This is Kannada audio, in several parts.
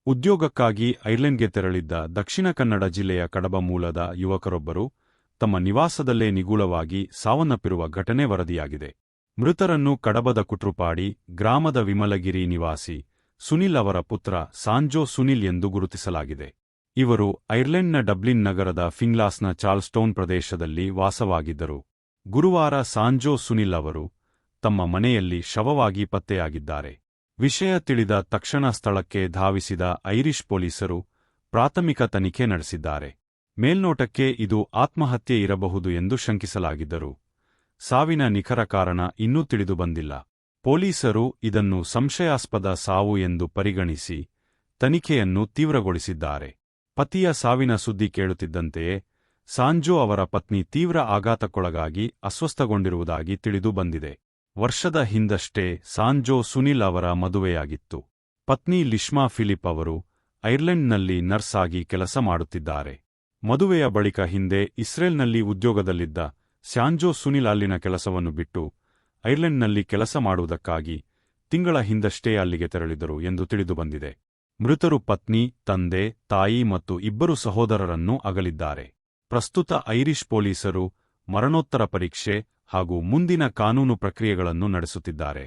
ಉದ್ಯೋಗಕ್ಕಾಗಿ ಐರ್ಲೆಂಡ್ಗೆ ತೆರಳಿದ್ದ ದಕ್ಷಿಣ ಕನ್ನಡ ಜಿಲ್ಲೆಯ ಕಡಬ ಮೂಲದ ಯುವಕರೊಬ್ಬರು ತಮ್ಮ ನಿವಾಸದಲ್ಲೇ ನಿಗೂಢವಾಗಿ ಸಾವನ್ನಪ್ಪಿರುವ ಘಟನೆ ವರದಿಯಾಗಿದೆ. ಮೃತರನ್ನು ಕಡಬದ ಕುಟ್ರುಪಾಡಿ ಗ್ರಾಮದ ವಿಮಲಗಿರಿ ನಿವಾಸಿ ಸುನಿಲ್ ಅವರ ಪುತ್ರ ಸಾಂಜೋ ಸುನಿಲ್ ಎಂದು ಗುರುತಿಸಲಾಗಿದೆ. ಇವರು ಐರ್ಲೆಂಡ್ನ ಡಬ್ಲಿನ್ ನಗರದ ಫಿಂಗ್ಲಾಸ್ನ ಚಾರ್ಲ್ಸ್ಟೌನ್ ಪ್ರದೇಶದಲ್ಲಿ ವಾಸವಾಗಿದ್ದರು. ಗುರುವಾರ ಸಾಂಜೋ ಸುನಿಲ್ ಅವರು ತಮ್ಮ ಮನೆಯಲ್ಲಿ ಶವವಾಗಿ ಪತ್ತೆಯಾಗಿದ್ದಾರೆ. ವಿಷಯ ತಿಳಿದ ತಕ್ಷಣ ಸ್ಥಳಕ್ಕೆ ಧಾವಿಸಿದ ಐರಿಷ್ ಪೊಲೀಸರು ಪ್ರಾಥಮಿಕ ತನಿಖೆ ನಡೆಸಿದ್ದಾರೆ. ಮೇಲ್ನೋಟಕ್ಕೆ ಇದು ಆತ್ಮಹತ್ಯೆ ಇರಬಹುದು ಎಂದು ಶಂಕಿಸಲಾಗಿದ್ದರು. ಸಾವಿನ ನಿಖರ ಕಾರಣ ಇನ್ನೂ ತಿಳಿದುಬಂದಿಲ್ಲ. ಪೊಲೀಸರು ಇದನ್ನು ಸಂಶಯಾಸ್ಪದ ಸಾವು ಎಂದು ಪರಿಗಣಿಸಿ ತನಿಖೆಯನ್ನು ತೀವ್ರಗೊಳಿಸಿದ್ದಾರೆ. ಪತಿಯ ಸಾವಿನ ಸುದ್ದಿ ಕೇಳುತ್ತಿದ್ದಂತೆಯೇ ಸಾಂಜೋ ಅವರ ಪತ್ನಿ ತೀವ್ರ ಆಘಾತಕ್ಕೊಳಗಾಗಿ ಅಸ್ವಸ್ಥಗೊಂಡಿರುವುದಾಗಿ ತಿಳಿದು ಬಂದಿದೆ. ವರ್ಷದ ಹಿಂದಷ್ಟೇ ಸಾಂಜೋ ಸುನಿಲ್ ಅವರ ಮದುವೆಯಾಗಿತ್ತು. ಪತ್ನಿ ಲಿಶ್ಮಾ ಫಿಲಿಪ್ ಅವರು ಐರ್ಲೆಂಡ್ನಲ್ಲಿ ನರ್ಸ್ ಆಗಿ ಕೆಲಸ ಮಾಡುತ್ತಿದ್ದಾರೆ. ಮದುವೆಯ ಬಳಿಕ ಹಿಂದೆ ಇಸ್ರೇಲ್ನಲ್ಲಿ ಉದ್ಯೋಗದಲ್ಲಿದ್ದ ಸಾಂಜೋ ಸುನಿಲ್ ಅಲ್ಲಿನ ಕೆಲಸವನ್ನು ಬಿಟ್ಟು ಐರ್ಲೆಂಡ್ನಲ್ಲಿ ಕೆಲಸ ಮಾಡುವುದಕ್ಕಾಗಿ ತಿಂಗಳ ಹಿಂದಷ್ಟೇ ಅಲ್ಲಿಗೆ ತೆರಳಿದರು ಎಂದು ತಿಳಿದುಬಂದಿದೆ. ಮೃತರು ಪತ್ನಿ, ತಂದೆ, ತಾಯಿ ಮತ್ತು ಇಬ್ಬರು ಸಹೋದರರನ್ನು ಅಗಲಿದ್ದಾರೆ. ಪ್ರಸ್ತುತ ಐರಿಷ್ ಪೊಲೀಸರು ಮರಣೋತ್ತರ ಪರೀಕ್ಷೆ ಹಾಗೂ ಮುಂದಿನ ಕಾನೂನು ಪ್ರಕ್ರಿಯೆಗಳನ್ನು ನಡೆಸುತ್ತಿದ್ದಾರೆ.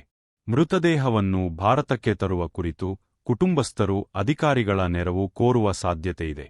ಮೃತದೇಹವನ್ನು ಭಾರತಕ್ಕೆ ತರುವ ಕುರಿತು ಕುಟುಂಬಸ್ಥರು ಅಧಿಕಾರಿಗಳ ನೆರವು ಕೋರುವ ಸಾಧ್ಯತೆಯಿದೆ.